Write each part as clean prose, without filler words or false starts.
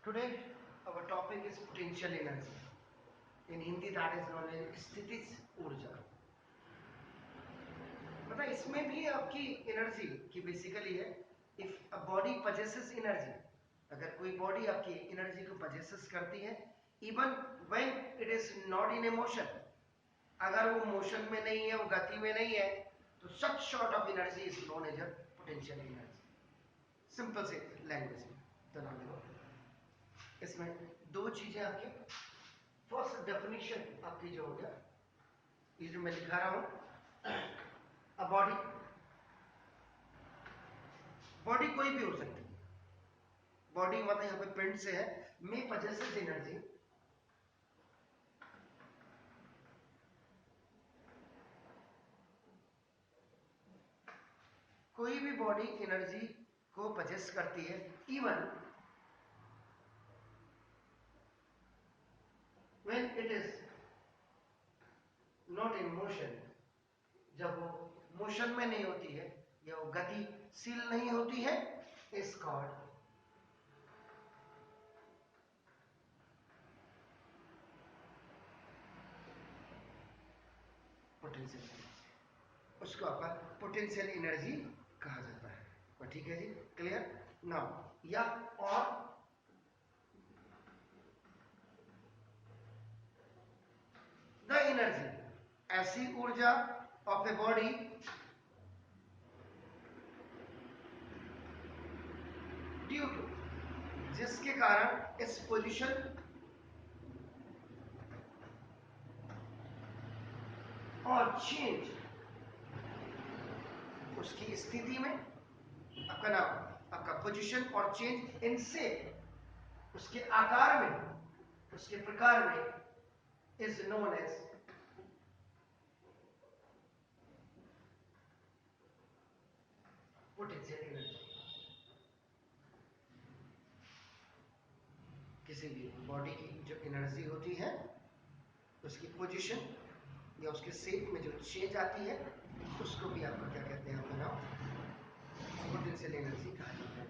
Today our topic is potential energy. In Hindi that is known as स्थितिज ऊर्जा. मतलब इसमें भी आपकी एनर्जी की बेसिकली है if a body possesses energy, अगर कोई बॉडी आपकी एनर्जी को possesses करती है even when it is not in A motion, अगर वो मोशन में नहीं है, वो गति में नहीं है, तो such sort of energy is known as a potential energy. Simple से लैंग्वेज में तो नाम लो. इसमें दो चीजें आपकी. फर्स्ट डेफिनेशन आपकी जो हो गया, ये जो मैं लिखा रहा हूं, अ बॉडी. बॉडी कोई भी हो सकती है. बॉडी मतलब यहां पे प्रिंट से है मे पजेसेस एनर्जी. कोई भी बॉडी एनर्जी को पजेस करती है even when it is not in motion, जब वो मोशन में नहीं होती है या वो गतिशील नहीं होती है, is called पोटेंशियल एनर्जी. उसको आपका पोटेंशियल एनर्जी कहा जाता है. और ठीक है जी, क्लियर नाउ. या और द एनर्जी, ऐसी ऊर्जा of a body due to, जिसके कारण इस पोजिशन और चेंज, उसकी स्थिति में, आपका नाम, आपका पोजीशन और चेंज इन शेप, उसके आकार में, उसके प्रकार में, is known as potential energy. किसी भी बॉडी की जो एनर्जी होती है, उसकी पोजीशन या उसके शेप में जो चेंज आती है, उसको भी आपको क्या कहते हैं, आपका नाम पोटेंशियल एनर्जी कहा जाता है.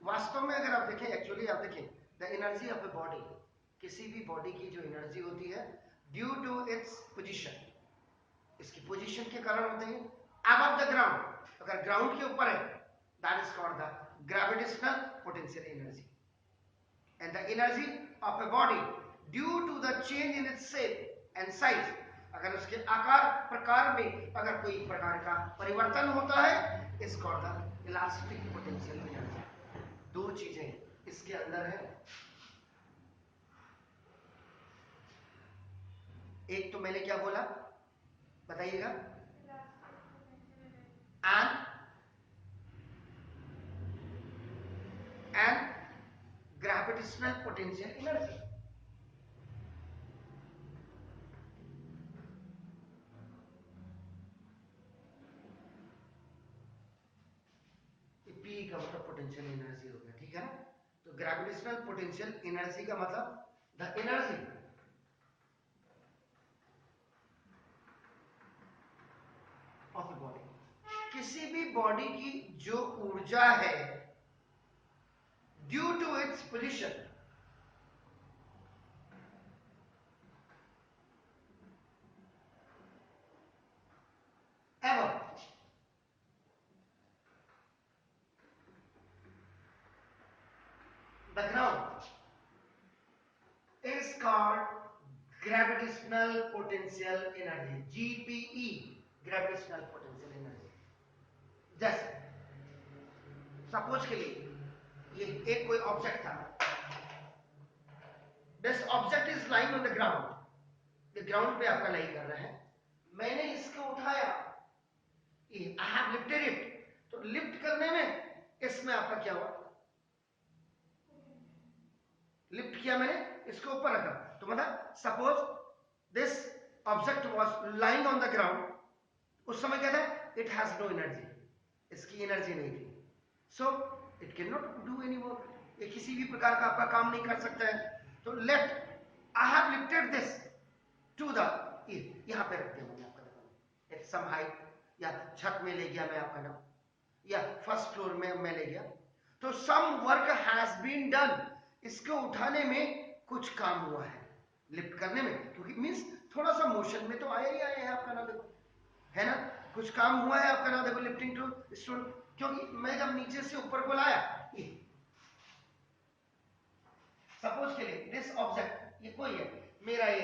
वास्तव में अगर आप देखें, एक्चुअली आप देखें, the energy of a body, किसी भी बॉडी की जो एनर्जी होती है ड्यू टू इट्स पोजीशन, इसकी पोजीशन के कारण होते हैं. अबव द ग्राउंड, अगर ग्राउंड के ऊपर है, that is called the gravitational potential energy. And the energy of a body due to the change in its shape and size, अगर उसके आकार प्रकार में अगर कोई प्रकार का परिवर्तन होता है, इस called the elastic potential energy. दो चीजें इसके अंदर है. एक तो मैंने क्या बोला, बताइएगा. And gravitational potential energy. P का मतलब पोटेंशियल एनर्जी हो गया, ठीक है ना. तो ग्रेविटेशनल पोटेंशियल एनर्जी का मतलब the energy of a body, किसी भी बॉडी की जो ऊर्जा है ड्यू टू इट्स पोजीशन एवं the ground is called gravitational potential energy, GPE, gravitational potential energy. जैसे सपोज के लिए ये एक कोई ऑब्जेक्ट था, this object is lying on the ground, ये ग्राउंड पे आपका लाई कर रहा है, मैंने इसको उठाया, आई हैव लिफ्टेड इट, तो लिफ्ट करने में इसमें आपका क्या हुआ, लिफ्ट किया मैंने, इसको ऊपर रखा, तो मतलब suppose this object was lying on the ground, उस समय क्या था, इट हैज नो एनर्जी, इसकी एनर्जी नहीं थी, so it can not do any work, ये किसी भी प्रकार का आपका काम नहीं कर सकता है. तो let I have lifted this to the, यहां पे रखते हैं आपका एट सम हाइट, या छत में ले गया मैं आपका नाम, या फर्स्ट फ्लोर में मैं ले गया, तो some work has been done, इसको उठाने में कुछ काम हुआ है, लिफ्ट करने में, क्योंकि मीन्स थोड़ा सा मोशन में तो आया ही आया है आपका नाम देखो, है ना, कुछ काम हुआ है आपका नाम देखो, लिफ्टिंग टू स्टोन, क्योंकि मैं जब नीचे से ऊपर को लाया, सपोज के लिए दिस ऑब्जेक्ट, ये कोई है, मेरा ये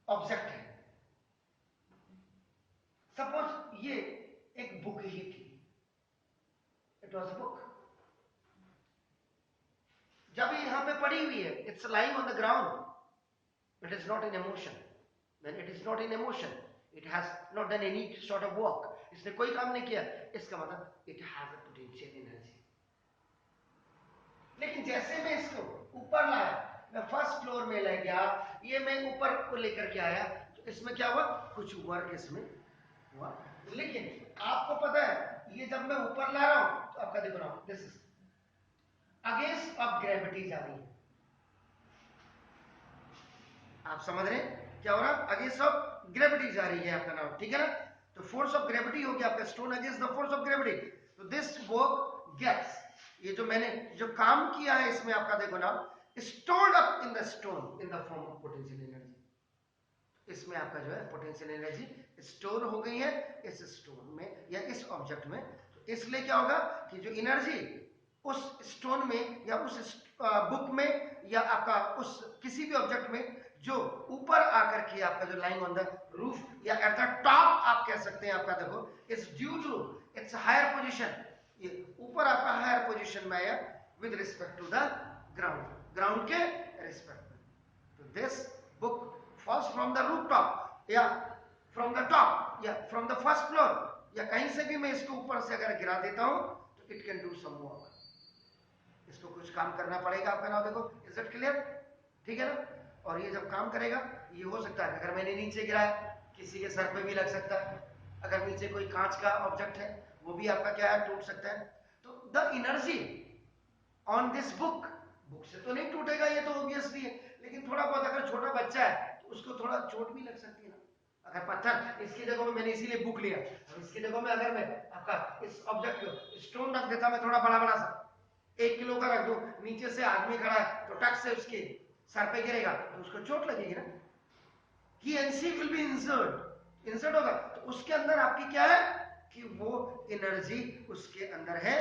ऑब्जेक्ट है, सपोज ये एक बुक ही थी, इट वॉज अ बुक, जब ये यहां पे पड़ी हुई है, it's lying on the ground, it is not in emotion, when it is not in emotion, it has not done any sort of work, इसने कोई काम नहीं किया, इसका मतलब it has a potential energy. लेकिन जैसे मैं इसको ऊपर लाया, मैं फर्स्ट फ्लोर में ले गया, ये मैं ऊपर को लेकर के आया, तो इसमें क्या हुआ, कुछ वर्क इसमें हुआ, लेकिन आपको पता है ये जब मैं ऊपर ला रहा हूं तो आपका देख रहा हूं, this is against of gravity जा रही है, आप समझ रहे हैं क्या हो रहा है, अगेंस्ट ऑफ ग्रेविटी जा रही है आपका नाम, ठीक है ना, तो फोर्स ऑफ ग्रेविटी हो गया आपका stone against the force of gravity, तो दिस वर्क गेट्स, ये जो मैंने जो काम किया है इसमें आपका देखो ना, stored up in the stone in the form of potential energy, इसमें आपका जो है पोटेंशियल एनर्जी स्टोर हो गई है इस स्टोन में या इस ऑब्जेक्ट में, तो इसलिए क्या होगा कि जो एनर्जी उस स्टोन में या उस बुक में या आपका उस किसी भी ऑब्जेक्ट में जो ऊपर आकर के आपका जो लाइंग ऑन द रूफ या एट द टॉप आप कह सकते हैं आपका देखो, it's due to its higher position, ये ऊपर आपका हायर पोजीशन में आया with respect to the ground, ground के रिस्पेक्ट में, तो this book falls from the rooftop या from the top या from the first floor या कहीं से भी मैं इसको ऊपर से अगर गिरा देता हूं तो it can do some work, इसको कुछ काम करना पड़ेगा आपका नाम देखो, इज इट क्लियर, ठीक है ना, और ये जब काम करेगा ये हो सकता है अगर मैंने नीचे गिराया किसी के सर पे भी लग सकता है, अगर नीचे कोई कांच का ऑब्जेक्ट है वो भी आपका क्या है, टूट सकता है, तो the energy on this book, book से तो नहीं टूटेगा ये तो ऑब्वियसली है, लेकिन थोड़ा बहुत अगर छोटा बच्चा है तो उसको थोड़ा चोट भी लग सकती है ना, अगर पत्थर इसकी जगह में मैंने इसीलिए बुक लिया, और इसकी जगह में अगर मैं आपका इस ऑब्जेक्ट को स्टोन रख देता, मैं थोड़ा बड़ा बड़ा सा 1 किलो का रख दूं, नीचे से आदमी खड़ा है तो टक से उसके सर पे गिरेगा तो उसको चोट लगेगी ना, he and she will be insert होगा, तो उसके अंदर आपकी क्या है कि वो एनर्जी उसके अंदर है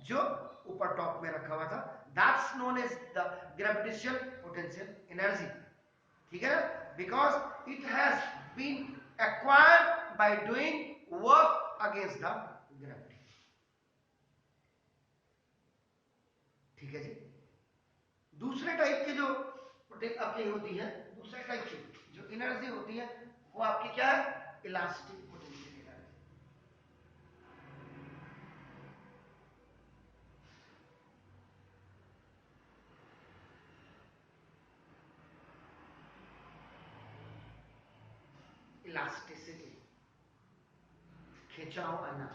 जो ऊपर टॉप में रखा हुआ था, that's known as the gravitational potential energy, ठीक है ना, because it has been acquired by doing work against the gravity, ठीक है जी। दूसरे टाइप की जो आपकी होती है, दूसरे टाइप की जो एनर्जी होती है वो आपकी क्या है, इलास्टिक पोटेंशियल एनर्जी, इलास्टिसिटी, खिंचाव आना,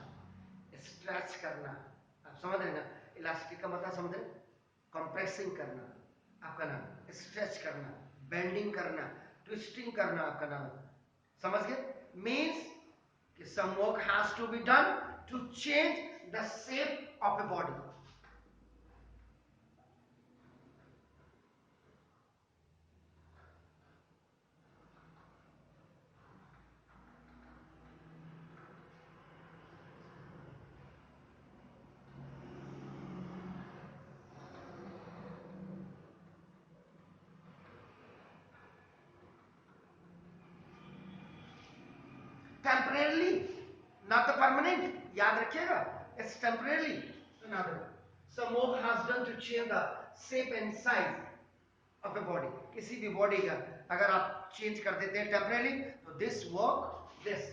स्ट्रेच करना, आप समझ रहे ना, इलास्टिक का मतलब समझ रहे, कंप्रेसिंग करना आपका नाम, स्ट्रेच करना, बेंडिंग करना, ट्विस्टिंग करना आपका नाम, समझ गए, मीन्स कि some work has to be done to change the shape of a body, temporarily not the permanent, याद रखिएगा, it's temporarily, some work has done to change the shape and size of a body, किसी भी body का अगर आप change कर देते हैं टेम्परेली तो दिस वर्क, दिस,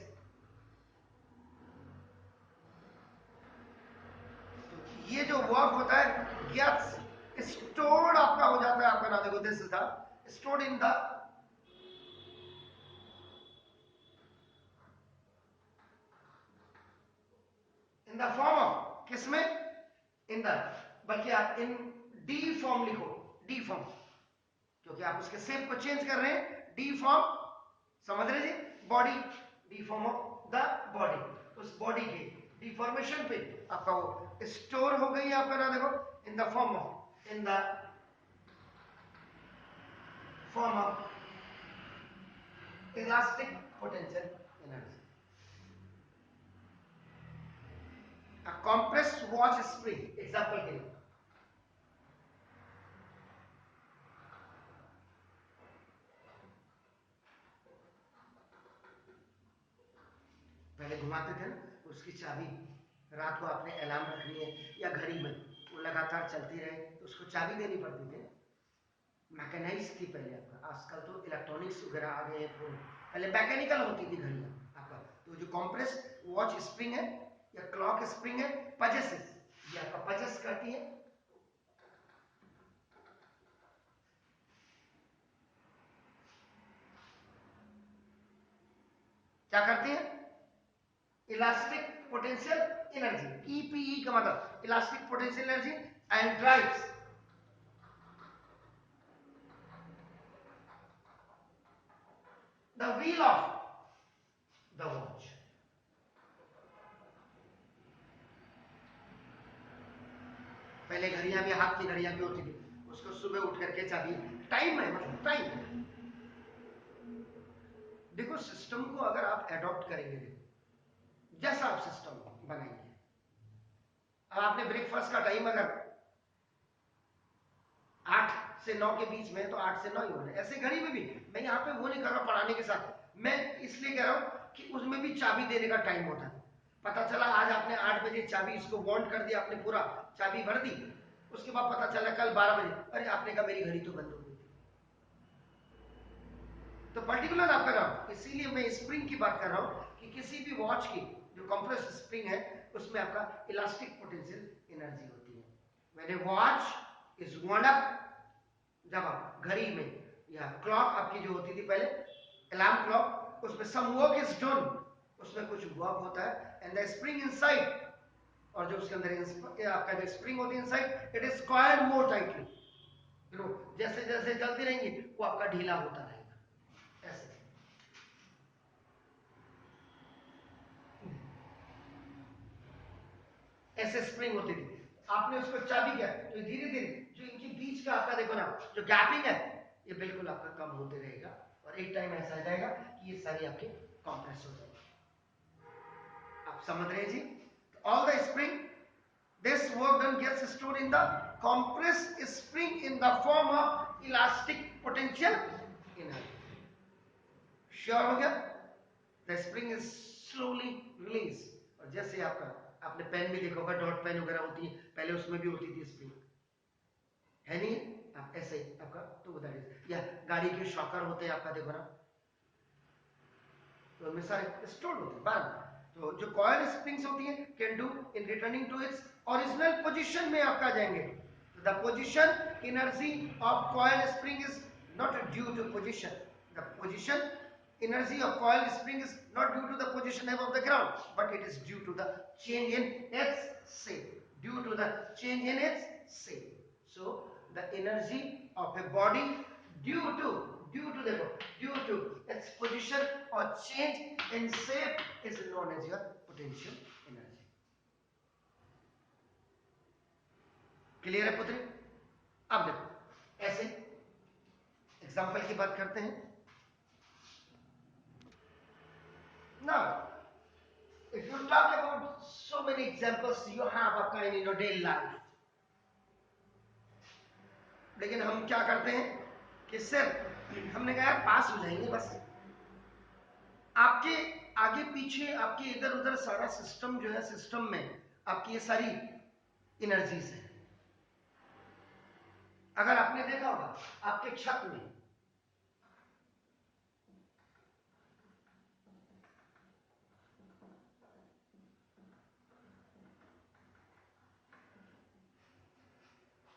तो ये जो वर्क होता है गेट्स स्टोर्ड आपका हो जाता है आपका नाम देखो, this is the stored in the form of किसमें, इन द, बल्कि आप इन डी फॉर्म लिखो, डी फॉर्म, क्योंकि आप उसके शेप को चेंज कर रहे हैं, डी फॉर्म, समझ रहे जी, body, deform of the body, उस बॉडी के डिफॉर्मेशन पे आपका वो स्टोर हो गई है आपका नाम देखो, in the form of, in the form of elastic potential energy. A compressed watch spring, example के लिए, पहले घुमाते थे ना, उसकी चाबी रात को आपने अलार्म रखनी है या घड़ी में वो लगातार चलती रहे तो उसको चाबी देनी पड़ती थी, मैकेनाइज थी पहले आपका। आजकल तो इलेक्ट्रॉनिक्स वगैरह आ गए हैं, पहले मैकेनिकल होती थी घड़ियां आपका। तो जो कॉम्प्रेस वॉच स्प्रिंग है या क्लॉक स्प्रिंग है, पजेस, ये आपका पजेस करती है। क्या करती है? इलास्टिक पोटेंशियल एनर्जी, ईपीई का मतलब elastic potential energy, and drives the wheel of the watch. पहले घड़ियां भी हाथ की घड़ियां भी होती थी, उसको सुबह उठ करके चाबी, टाइम है मतलब टाइम है। देखो सिस्टम को अगर आप एडॉप्ट करेंगे, देखो जैसा आप सिस्टम बनाएंगे, अब आपने ब्रेकफास्ट का टाइम अगर 8 से 9 के बीच में, तो 8 से 9 ही होना है। ऐसे घड़ी में भी मैं यहाँ पे वो नहीं कर रहा पढ़ाने के साथ, मैं इसलिए कह रहा हूँ कि उसमें भी चाबी देने का टाइम होता है। पता चला आज आपने 8 बजे चाबी इसको वांट कर दिया, आपने पूरा चाबी भर दी, उसके बाद पता चला कल 12 बजे, अरे आपने कहा मेरी घड़ी तो बंद हो गई थी। तो पर्टिकुलर आप कर रहा हूं, इसीलिए मैं स्प्रिंग की बात कर रहा हूं कि किसी भी वॉच की जो कंप्रेस स्प्रिंग है उसमें आपका इलास्टिक पोटेंशियल एनर्जी होती है। When A watch is wound up, जब आप घड़ी में या क्लॉक आपकी जो होती थी पहले अलार्म क्लॉक, उसमें सम वर्क इज डन, उसमें कुछ वर्क होता है, एंड द स्प्रिंग इनसाइड, और जो उसके अंदर आपका जो स्प्रिंग होती है inside, it is coiled more tightly. जैसे जैसे चलती रहेंगी वो आपका ढीला होता रहेगा, ऐसे ऐसे स्प्रिंग होती थी। आपने उसको चाबी किया तो धीरे धीरे जो इनके बीच का आपका देखो ना जो गैपिंग है, ये बिल्कुल आपका कम होते रहेगा, और एक टाइम ऐसा आ जाएगा कि ये सारी आपके कॉम्प्रेस हो जाएगी। आप समझ रहे हैं जी? All the spring, this work done gets stored in the compressed spring in the form of elastic potential energy. Sure हो गया? The spring is slowly released, और जैसे आपका आपने पेन भी देखा होगा, डॉट पेन वगैरह होती है, पहले उसमें भी होती थी स्प्रिंग, है नहीं? आप ऐसे आपका तो बता दीजिए, या गाड़ी के शॉकर होते हैं आपका देखो ना, तो उनमें सारे स्टोर होते हैं बार। तो जो कॉइल स्प्रिंग्स होती है can do in returning to its original position में आपका जाएंगे। The position energy of coil spring is not due to position, the position energy of coil spring is not due to the position above the ground, but it is due to the change in its shape, due to the change in its shape. So the energy of a body due to its position or change in shape is known as your potential energy. Clear है पुत्री? अब देखो ऐसे example की बात करते हैं। Now, if you talk about so many examples you have applied in your daily life, लेकिन हम क्या करते हैं कि सिर्फ हमने कहा पास हो जाएंगे बस, आपके आगे पीछे आपके इधर उधर सारा सिस्टम जो है, सिस्टम में आपकी ये सारी एनर्जीज है। अगर आपने देखा होगा आपके छत में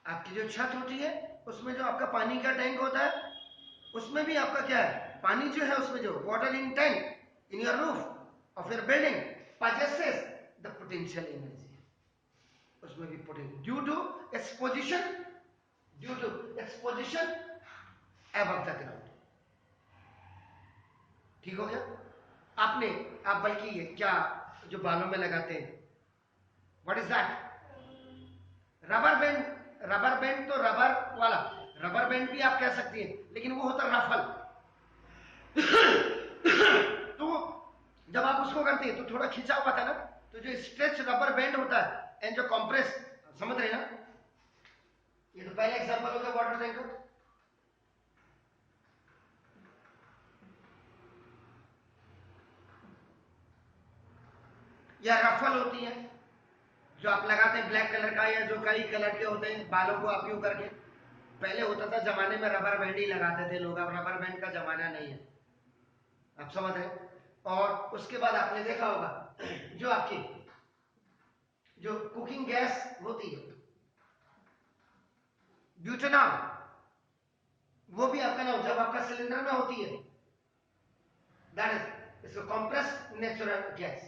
आपकी जो छत होती है उसमें जो आपका पानी का टैंक होता है, उसमें भी आपका क्या है, पानी जो है उसमें जो water in tank in your roof of your building possesses the potential energy, उसमें भी potential due to its position above the ground। ठीक हो गया? आपने आप बल्कि ये क्या जो बालों में लगाते हैं, what is that? Rubber band तो रबर वाला रबर बैंड भी आप कह सकती हैं, लेकिन वो होता रफल। तो जब आप उसको करते हैं तो थोड़ा खिंचा हुआ था ना, तो जो स्ट्रेच रबर बैंड होता है एंड जो कंप्रेस, समझ रहे ना? ये तो पहला एग्जांपल हो गया वाटर टैंक का। या रफल होती है जो आप लगाते हैं ब्लैक कलर का, या जो कई कलर के होते हैं बालों को आप यूं करके। पहले होता था जमाने में रबर बैंड ही लगाते थे लोग, अब रबर बैंड का जमाना नहीं है, आप समझ रहे हैं? और उसके बाद आपने देखा होगा जो आपकी जो कुकिंग गैस होती है ब्यूटेनॉल, वो भी आपका ना जब आपका सिलेंडर में होती है, दैट इज इसको कंप्रेस नेचुरल गैस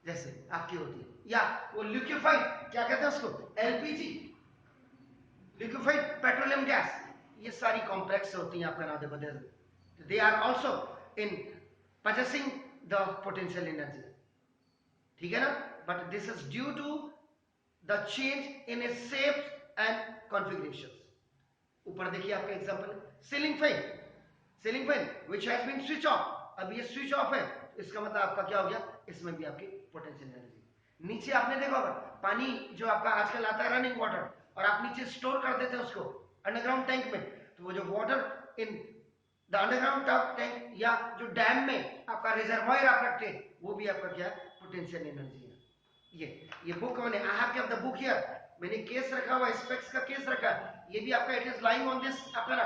जैसे आपकी होती है, या वो लिक्विफाइड, क्या कहते हैं उसको, एलपीजी, लिक्विफाइड पेट्रोलियम गैस, ये सारी कॉम्प्लेक्स होती हैं आपका ना। देखो they are also in possessing the potential energy, ठीक है ना? But this is due to the change in its shapes and configurations. ऊपर देखिए आपका example ceiling fan, ceiling fan which has been switch off, अब ये स्विच ऑफ है, इसका मतलब आपका क्या हो गया, इसमें भी आपकी पोटेंशियल एनर्जी। नीचे आपने देखा होगा पानी जो आपका आजकल आता है रनिंग वाटर, और आप नीचे स्टोर कर देते हैं उसको अंडरग्राउंड टैंक में, तो वो जो water in the underground tank या जो डैम में आपका रिजर्वायर आप रखते हैं, वो भी आपका क्या है, पोटेंशियल एनर्जी है। ये बुक मैंने I have kept the book here, मैंने केस रखा हुआ, स्पेक्स का केस रखा है, ये भी आपका it is lying on this आपका ना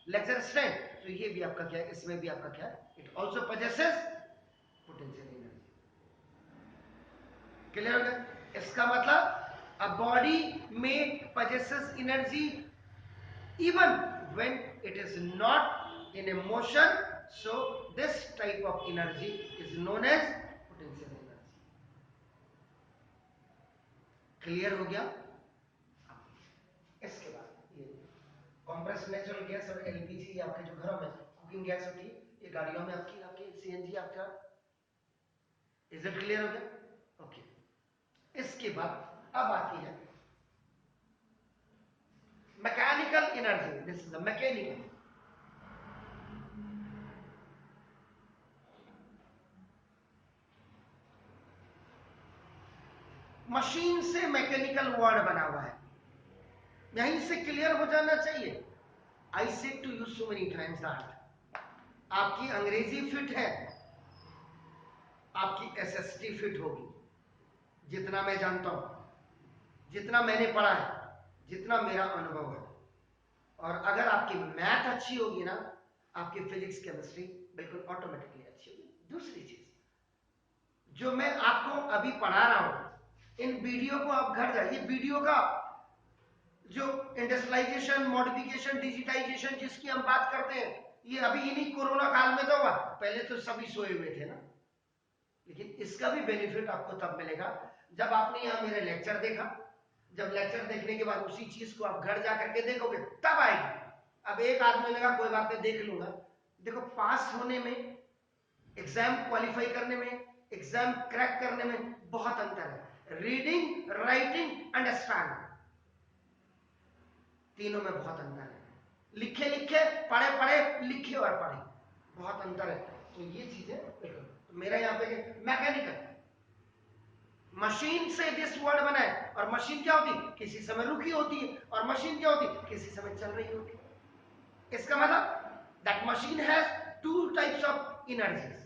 लेक्चर स्टैंड, तो ये भी आपका क्या है, इसमें भी आपका क्या है, it also possesses potential energy. Clear हो गया? इसका मतलब अ बॉडी में possesses energy even when it is not in a motion, so this type of energy is known as potential energy. Clear हो गया? इसके बाद ये कंप्रेस्ड नेचुरल गैस और एलपीजी आपके जो घरों में कुकिंग गैस होती है, ये गाड़ियों में आपकी आपकी सीएनजी आपका, इज इट क्लियर हो गया? ओके। इसके बाद अब आती है mechanical energy, this is the mechanical. Machine से मैकेनिकल वर्ड बना हुआ है, यहीं से क्लियर हो जाना चाहिए। I said to you so many times that आपकी अंग्रेजी फिट है, आपकी एसएसटी फिट होगी, जितना मैं जानता हूं, जितना मैंने पढ़ा है, जितना मेरा अनुभव है। और अगर आपकी मैथ अच्छी होगी ना, आपकी फिजिक्स केमिस्ट्री बिल्कुल ऑटोमेटिकली अच्छी होगी। दूसरी चीज जो मैं आपको अभी पढ़ा रहा हूं, इन वीडियो को आप घर जाइए, वीडियो का जो इंडस्ट्रियलाइजेशन, मॉडिफिकेशन, डिजिटाइजेशन जिसकी हम बात करते हैं, ये अभी इन्हीं कोरोना काल में तो हुआ, पहले तो सभी सोए हुए थे ना। लेकिन इसका भी बेनिफिट आपको तब मिलेगा जब आपने यहां मेरे लेक्चर देखा, जब लेक्चर देखने के बाद उसी चीज को आप घर जाकर के देखोगे तब आएगी। अब एक आदमी लगा कोई बात नहीं देख लूंगा, देखो पास होने में, एग्जाम क्वालिफाई करने में, एग्जाम क्रैक करने में बहुत अंतर है। रीडिंग, राइटिंग, अंडरस्टैंडिंग, तीनों में बहुत अंतर है। लिखे लिखे, पढ़े पढ़े, लिखे और पढ़े, बहुत अंतर है। तो ये चीजें देखो, तो मेरा यहाँ पे मैकेनिकल, मशीन से दिस वर्ड बना है, और मशीन क्या होती है, किसी समय रुकी होती है, और मशीन क्या होती है, किसी समय चल रही होती है। इसका मतलब that machine has two types of energies.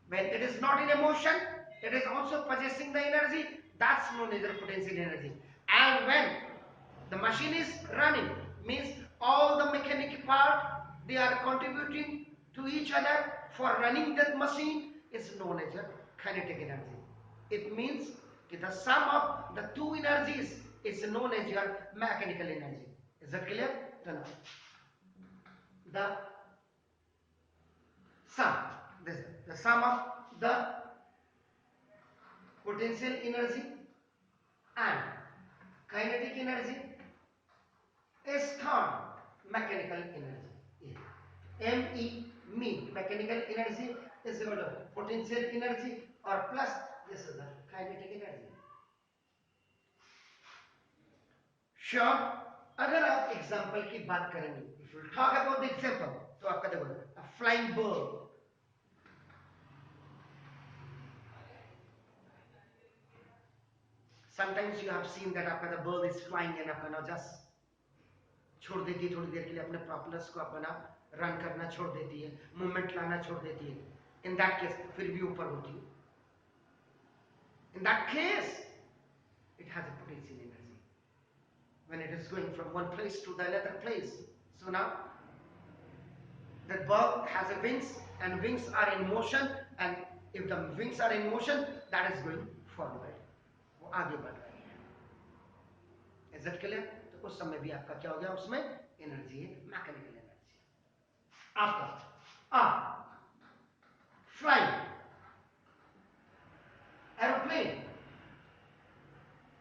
When it is not in a motion, it is also possessing the energy, that's known as the potential energy. And when the machine is running, means all the mechanical part they are contributing to each other for running that machine is known as a kinetic energy. It means that the sum of the two energies is known as your mechanical energy. Is that clear? Then the sum, the sum of the potential energy and kinetic energy is called mechanical energy. Me, mechanical energy is equal to potential energy or plus this is the kinetic energy. Sure? अगर आप example की बात करेंगे, if you talk about the example, तो आपका देखो a flying bird, sometimes you have seen that आपका the bird is flying and आपका ना जस्ट छोड़ देती है थोड़ी देर के लिए अपने प्रोपेलर्स को, अपना रन करना छोड़ देती है, मूवमेंट लाना छोड़ देती है, इन दैट केस फिर भी ऊपर होती है, in that case it has a potential energy when it is going from one place to the another place. So now that bird has a wings and wings are in motion, and if the wings are in motion, that is going forward, वो आगे बढ़ रही है. Is that clear? तो उस समय भी आपका क्या हो गया, उसमें एनर्जी है, मैकेनिकल एनर्जी. आपका फ्लाइंग एरोप्लेन,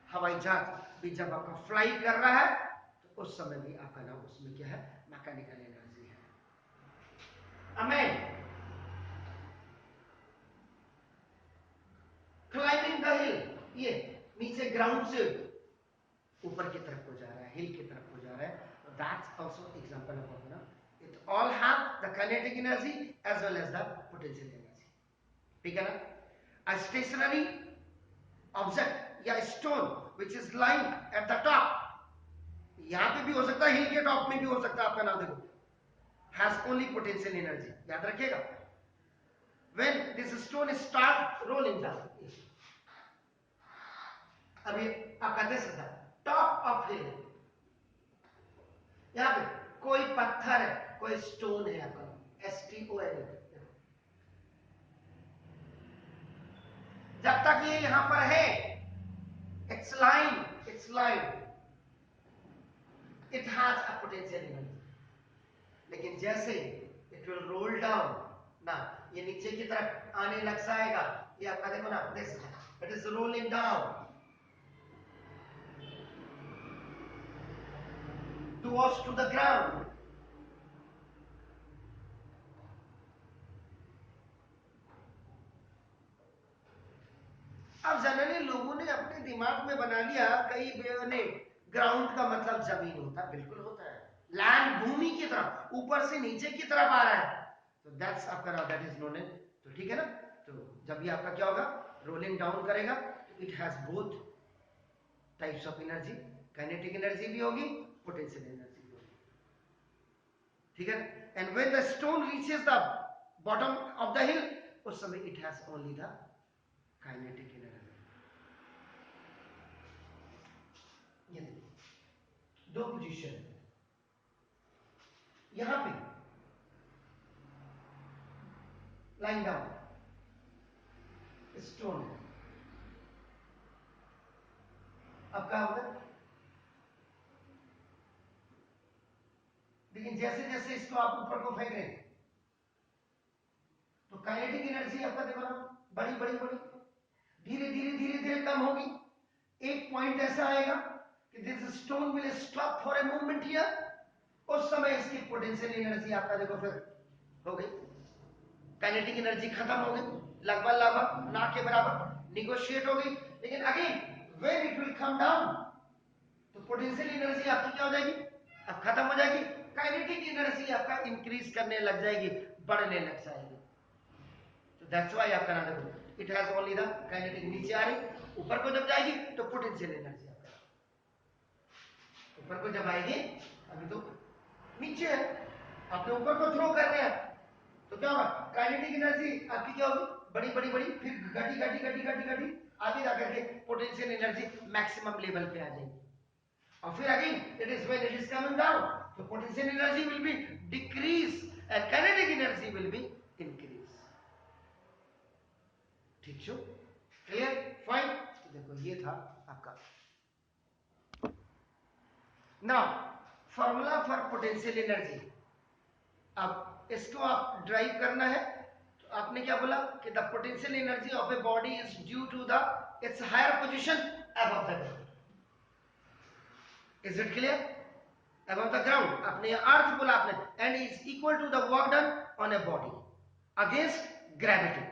हवाई जहाज भी जब आपका फ्लाई कर रहा है तो उस समय भी आपका नाम उसमें क्या है, मैकेनिकल एनर्जी है. अमेन क्लाइंबिंग द हिल, ये नीचे ग्राउंड से ऊपर की तरफ को जा रहा है, हिल की तरफ को जा रहा है, तो दैट्स आल्सो एग्जांपल ऑफ ना, it all have the kinetic energy as well as the potential energy. ठीक है ना. अ स्टेशनरी ऑब्जेक्ट या stone which is lying at the top, यहां पे भी हो सकता है, हिल के टॉप में भी हो सकता है, आपका नाम देखो, has only potential energy. याद रखिएगा, when this stone start rolling down, अभी आपका देख सकता है टॉप ऑफ हिल, यहां पे कोई पत्थर है, कोई स्टोन है, आपका STON, जब तक ये यहां पर है, it's lying, it has a potential energy. लेकिन जैसे it will roll down ना, ये नीचे की तरफ आने लग जाएगा, ये आपका देखो ना, देख सकते हैं, it is rolling down towards to the ground. अब जनरली लोगों ने अपने दिमाग में बना लिया, कई ने, ग्राउंड का मतलब जमीन होता है, बिल्कुल होता है, लैंड भूमि की तरफ, ऊपर से नीचे की तरफ आ रहा है, तो दैट्स आपका दैट इज नोन एज, तो ठीक है ना. तो जब भी आपका क्या होगा, रोलिंग डाउन करेगा, it has both types of energy, kinetic energy भी होगी, पोटेंशियल एनर्जी भी होगी. ठीक है. And when the stone reaches the bottom of the हिल, उस समय it has only the kinetic energy. ये दो पोजीशन, यहां पे लाइन डाउन स्टोन, अब क्या होगा, लेकिन जैसे जैसे इसको आप ऊपर को फेंक रहे हैं, तो काइनेटिक एनर्जी आपका देखो ना, बड़ी बड़ी बड़ी धीरे धीरे धीरे धीरे कम होगी. एक पॉइंट ऐसा आएगा कि this stone will stop for a moment here, उस समय इसकी पोटेंशियल एनर्जी आपका देखो फिर हो गई, काइनेटिक एनर्जी खत्म हो गई, लगभग ना के बराबर निगोशिएट हो गई. लेकिन again when it will come down, तो पोटेंशियल एनर्जी आपकी क्या हो जाएगी, अब खत्म हो जाएगी, काइनेटिक एनर्जी आपका इंक्रीज करने लग जाएगी, बढ़ने लग जाएगी. तो दैट्स व्हाई आपका नाम देखो, it has only the kinetic, नीचे आ रही, ऊपर को जब जाएगी तो पोटेंशियल एनर्जी आपका, ऊपर को जब आएगी, अभी तो नीचे है, आपने ऊपर को थ्रो कर रहे हैं, तो क्या होगा, काइनेटिक एनर्जी आपकी क्या होगी, बड़ी बड़ी बड़ी, फिर घटी घटी घटी घटी घटी आगे जाकर के पोटेंशियल एनर्जी मैक्सिमम लेवल पे आ जाएगी. और फिर again it is when it is coming down, तो potential energy will be decrease and kinetic energy will be increase. ठीक छो, क्लियर, फाइन. तो देखो ये था आपका. Now formula for potential energy, अब इसको आप ड्राइव करना है, तो आपने क्या बोला कि the potential energy of a body is due to the its higher position above the ground. Is it clear? Above the ground, आपने अर्थ बोला आपने, and is equal to the work done on a body against gravity.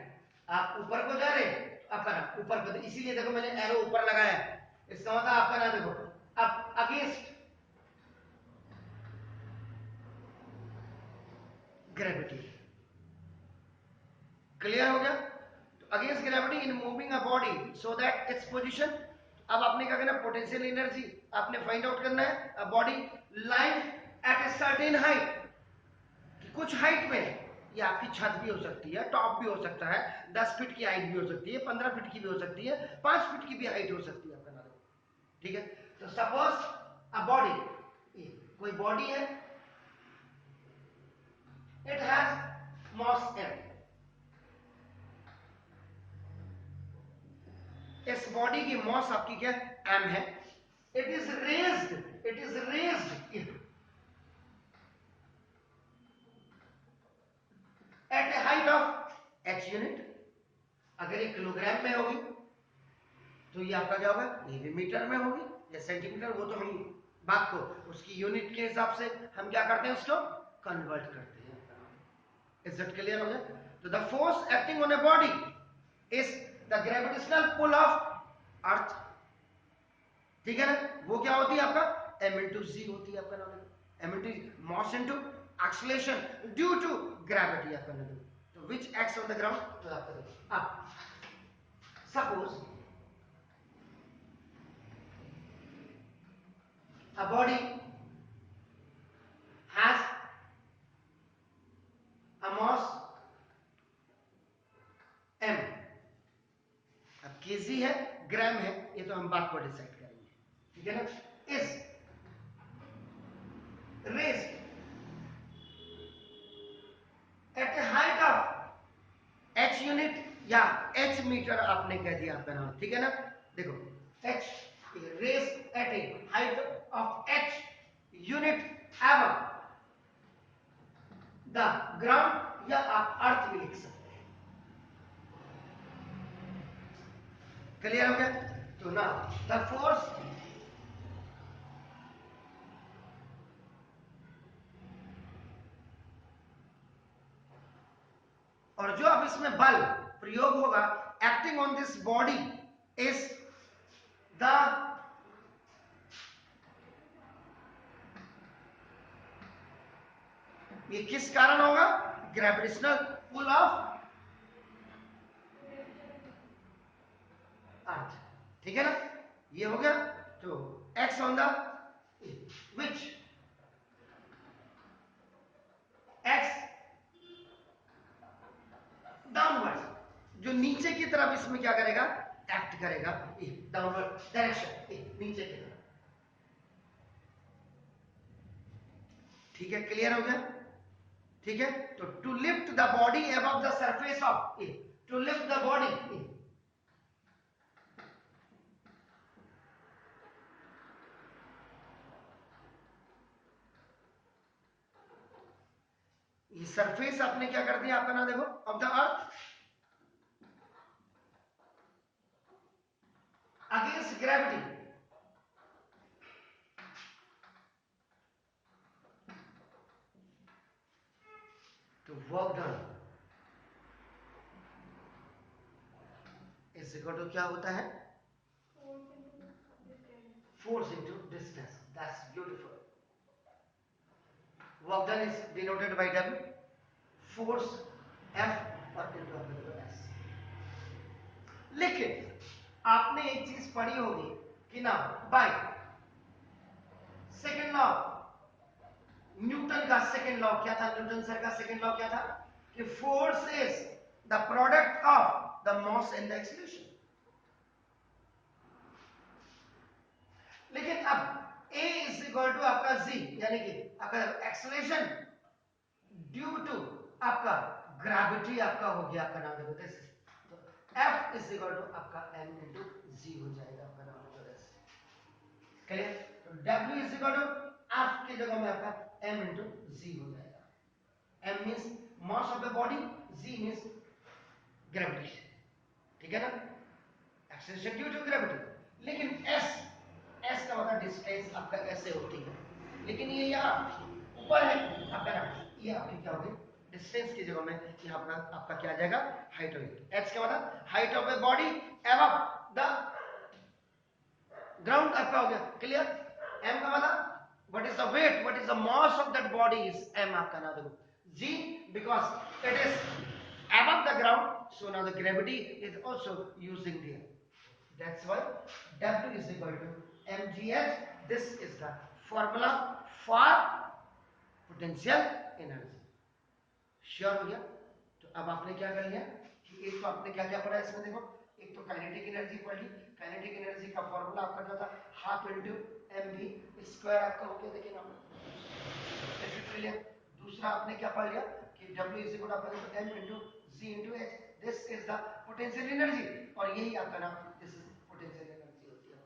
आप ऊपर को जा रहे हैं, आपका ना ऊपर को, इसीलिए देखो मैंने एरो ऊपर लगाया है, इसका मतलब आपका ना देखो अब अगेंस्ट ग्रेविटी। क्लियर हो गया? तो against gravity in moving a body so that its position. अब आपने क्या करना, पोटेंशियल एनर्जी आपने फाइंड आउट करना है। A body lying at a certain height, कुछ हाइट में, ये आपकी छत भी हो सकती है, टॉप भी हो सकता है, 10 फीट की हाइट भी हो सकती है, 15 फीट की भी हो सकती है, 5 फीट की भी हाइट हो सकती है आपका नाम। ठीक है? तो सपोज अ बॉडी, कोई बॉडी है, इट हैज मॉस m, इस बॉडी की मॉस आपकी क्या m है। It is raised at a height of h unit. अगर ये किलोग्राम में होगी तो ये आपका क्या होगा, ये भी मीटर में होगी या सेंटीमीटर, वो तो हम बात को उसकी यूनिट के हिसाब से हम क्या करते हैं, उसको कन्वर्ट करते हैं। इज इट क्लियर हो गया? तो the force acting on a body is the gravitational pull of earth. ठीक है ना? वो क्या होती है आपका m इंटू जी होती है आपका नाम, m into mass into acceleration due to gravity आपका नाम। तो which acts on the ground, तो आपका अब suppose a body has a mass m, अब केजी है, ग्राम है, ये तो हम बात को डिसाइड करेंगे। ठीक है ना? Is raised at a height of h unit या h मीटर आपने कह दिया आपका नाम। ठीक है ना? देखो h raised at a height of h unit above the ground, या आप अर्थ भी लिख सकते हैं। क्लियर हो गया? तो ना द फोर्स और जो अब इसमें बल प्रयोग होगा acting on this body is the ये किस कारण होगा, ग्रेविटेशनल पुल ऑफ अर्थ। ठीक है ना? ये हो गया। तो x on the which x downward, जो नीचे की तरफ इसमें क्या करेगा, एक्ट करेगा, डाउनवर्ड डायरेक्शन, नीचे की तरफ। ठीक है? क्लियर हो गया? ठीक है? तो to lift the body above the surface of, to lift the body, ये सरफेस आपने क्या कर दिया आपका ना, देखो, of the earth against gravity, तो work done is equal to क्या होता है, force into distance. That's beautiful. Work done is denoted by W, force F और इनटू S। लेकिन आपने एक चीज पढ़ी होगी कि ना, बाय सेकेंड लॉ, न्यूटन का सेकेंड लॉ क्या था, न्यूटन सर का सेकेंड लॉ क्या था, कि force is the product of the mass and the acceleration. लेकिन अब A इज इक्वल टू आपका G, यानी कि आपका एक्सीलरेशन ड्यू टू आपका ग्रेविटी आपका हो गया आपका नाम, देखो दिस, तो F इज इक्वल टू आपका m इंटू G हो जाएगा आपका नाम, देखो दिस। क्लियर? तो W is equal to F की जगह में आपका m इंटू G हो जाएगा। m means mass of the body, G means gravity. ठीक है ना? Acceleration due to gravity. लेकिन S का मतलब डिस्टेंस आपका ऐसे होती है, लेकिन ये यहाँ ऊपर है आपका ना, ये आपकी क्या होगी, डिस्टेंस की जगह में यहाँ पर आपका क्या आ जाएगा, हाइट होगी। H का मतलब height of a body above the ground आपका हो गया। क्लियर? M का मतलब what is the weight, what is the mass of that body is m आपका ना, देखो G because it is above the ground, so now the gravity is also using there. That's why W is equal to mgh. This is the formula for potential energy. Sure हो गया? तो अब आपने क्या कर लिया कि एक तो आपने क्या क्या पढ़ा इसमें, देखो एक तो काइनेटिक एनर्जी पढ़ ली। काइनेटिक एनर्जी का फॉर्मूला आपका क्या था, half into M V square आपका हो गया, देखिए ना। दूसरा आपने क्या पढ़ लिया कि W is equal to m into G into H, this is the potential energy, और यही आपका नाम दिस इज पोटेंशियल एनर्जी होती है।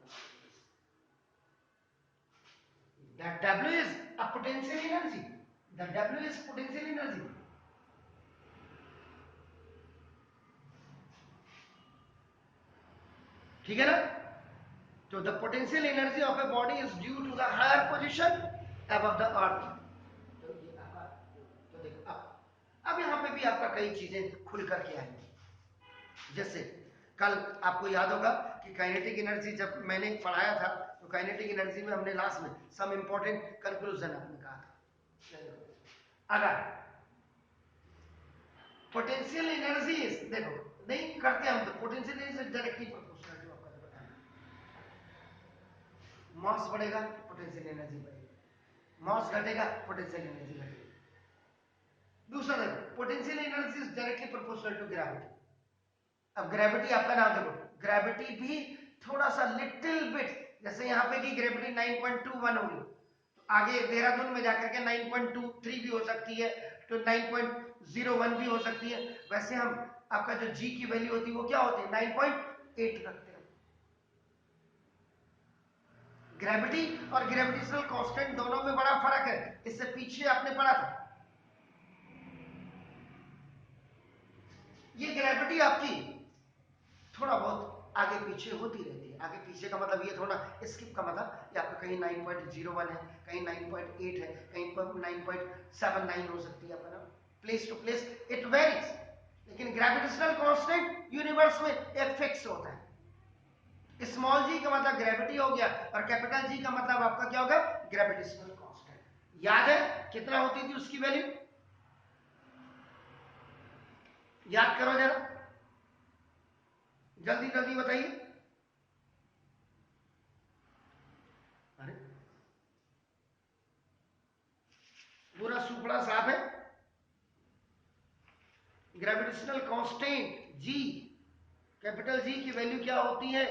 That W is a potential energy, that W is potential energy. ठीक है ना? तो the potential energy of a body is due to the higher position above the earth. तो ये आपका, तो देखो अब यहां पे भी आपका कई चीजें खुल करके आएंगी। जैसे कल आपको याद होगा कि काइनेटिक एनर्जी जब मैंने पढ़ाया था, तो काइनेटिक एनर्जी में हमने लास्ट में सम इंपॉर्टेंट कंक्लूजन आपने कहा था। अगर पोटेंशियल एनर्जी इज, देखो नहीं करते हम, तो potential energy directly proportional to आपका मास बढ़ेगा पोटेंशियल एनर्जी बढ़ेगी, मास घटेगा पोटेंशियल एनर्जी घटेगी। दूसरा देखो, potential energy is directly proportional to gravity. अब ग्रेविटी आपका नाम देखो, ग्रेविटी भी थोड़ा सा लिटिल बिट, जैसे यहाँ पे की ग्रेविटी 9.21 होगी, तो आगे देहरादून में जाकर के 9.23 भी हो सकती है, तो 9.01 भी हो सकती है। वैसे हम आपका जो जी की वैल्यू होती है वो क्या होती है, 9.8 रखते हैं। ग्रेविटी और ग्रेविटेशनल कांस्टेंट दोनों में बड़ा फर्क है, इससे पीछे आपने पढ़ा था। ये ग्रेविटी आपकी थोड़ा बहुत आगे पीछे होती रहती है। आगे पीछे का मतलब ये थोड़ा स्किप का मतलब, ये आपका कहीं 9.01 है, कहीं 9.8 है, कहीं 9.79 हो सकती है आपका ना, place to place it varies. लेकिन ग्रेविटेशनल कांस्टेंट यूनिवर्स में एक फिक्स होता है। स्मॉल जी का मतलब ग्रेविटी हो गया, और कैपिटल जी का मतलब आपका क्या होगा, ग्रेविटेशनल कांस्टेंट। याद है कितना होती थी उसकी वैल्यू, याद करो जरा, जल्दी जल्दी बताइए। अरे पूरा सुपड़ा साफ है। ग्रेविटेशनल कांस्टेंट जी, कैपिटल जी की वैल्यू क्या होती है,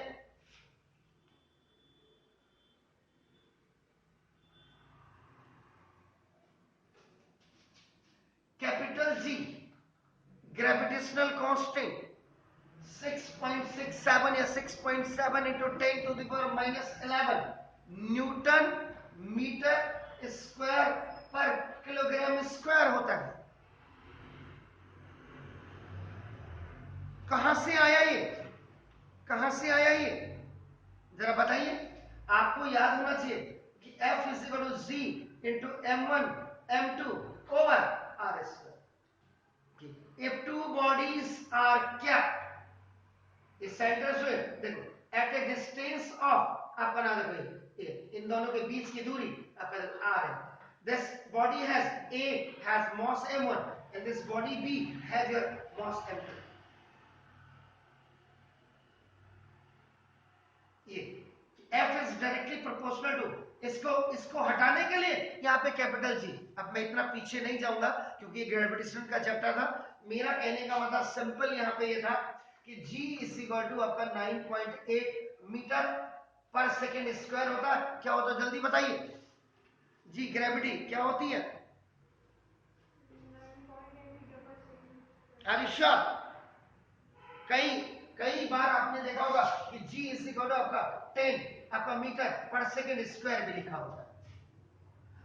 कैपिटल जी ग्रेविटेशनल कांस्टेंट 6.67 या 6.7 into 10 to the power -11 newton metre square पर किलोग्राम स्क्वायर होता है। कहां से आया ये, कहां से आया ये, जरा बताइए। आपको याद होना चाहिए कि F is equal to G into m1 m2 over r square. If two bodies are kept इस सेंटर से देखो एट ए डिस्टेंस ऑफ, आपका ना देखो ये इन दोनों के बीच की दूरी आपका देखो r है। This body has mass m1 and this body B has your mass m2। ये F is directly proportional to, इसको हटाने के लिए यहाँ पे कैपिटल जी। अब मैं इतना पीछे नहीं जाऊंगा क्योंकि ग्रेविटेशन का चैप्टर था। मेरा कहने का मतलब सिंपल यहाँ पे ये था कि G इज इक्वल टू आपका 9.8 मीटर पर सेकेंड स्क्वायर होता है। क्या होता है जल्दी बताइए, जी ग्रेविटी क्या होती है, अरिशा कई बार आपने देखा होगा कि G इज इक्वल टू आपका 10 आपका मीटर पर सेकेंड स्क्वायर भी लिखा होता है।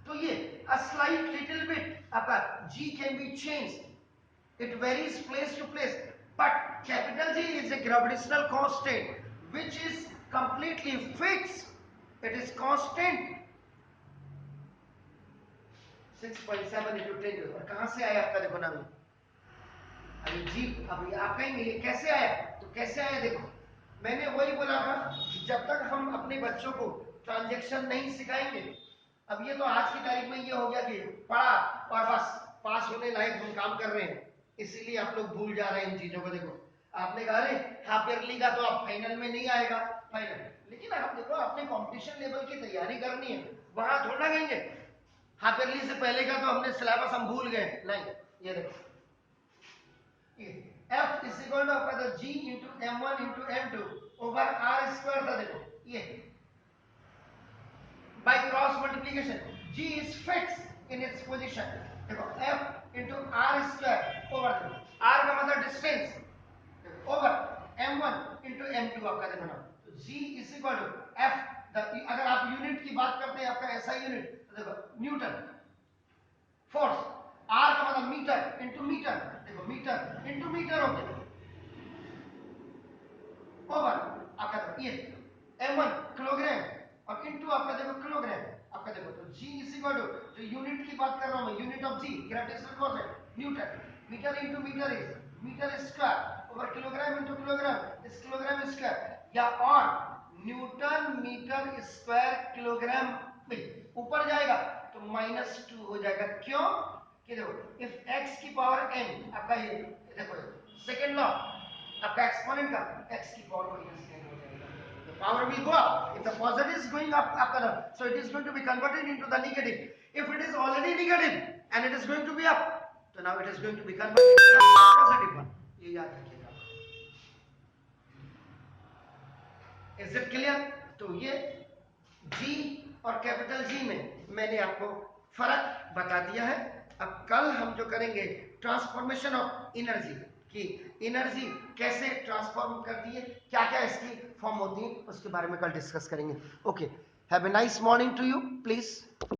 तो ये a slight little bit आपका G can be changed, it varies place to place, but capital G is a gravitational constant which is completely fixed, it is constant 6.7 into 10। और कहां से आया आपका देखो नाम, अभी जी अभी आप कहेंगे ये कैसे आया, तो कैसे आया देखो, मैंने वही बोला था जब तक हम अपने बच्चों को ट्रांजैक्शन नहीं सिखाएंगे, अब ये तो आज की तारीख में ये हो गया कि पढ़ा और बस पास होने लायक हम काम कर रहे हैं, इसीलिए आप लोग भूल जा रहे हैं इन चीजों को। देखो आपने कहा अरे हाफ ईयरली का तो आप फाइनल में नहीं आएगा, फाइनल, लेकिन आप देखो आपने कंपटीशन लेवल की तैयारी करनी है, वहां थोड़ा कहेंगे हाफ ईयरली से पहले का तो हमने सिलेबस हम भूल गए, नहीं। ये देखो F इज इक्वल टू आपका G into M1 into M2 over R square था। देखो ये by cross multiplication G is fixed in its position। देखो F into R square over R का मतलब distance over M1 into M2 आपका देखो ना, तो G is equal to F अगर आप यूनिट की बात करते हैं आपका ऐसा यूनिट, तो देखो न्यूटन फोर्स, R का मतलब मीटर इंटू मीटर, देखो मीटर इंटू मीटर हो गया ओवर आपका देखो ये M1 किलोग्राम और इनटू आपका देखो किलोग्राम आपका देखो, तो G इज इक्वल टू जो यूनिट की बात कर रहा हूं मैं, unit of G gravitational force है newton, metre into metre is metre square over kilogram into kilogram is kilogram square, या और न्यूटन मीटर स्क्वायर किलोग्राम में ऊपर जाएगा तो -2 हो जाएगा। क्यों कि देखो इफ x की पावर n आपका ये देखो सेकंड लॉ आपका एक्सपोनेंट का x की पावर -n हो जाएगा, the power will go up if the positive is going up आपका, so it is going to be converted into the negative, if it is already negative and it is going to be up, so now it is going to be converted into the positive one। ये याद रखिएगा। Is it clear? तो ये G और capital G में मैंने आपको फर्क बता दिया है। अब कल हम जो करेंगे ट्रांसफॉर्मेशन ऑफ एनर्जी, कि एनर्जी कैसे ट्रांसफॉर्म करती है, क्या क्या इसकी फॉर्म होती है, उसके बारे में कल डिस्कस करेंगे। Okay, have a nice morning to you please.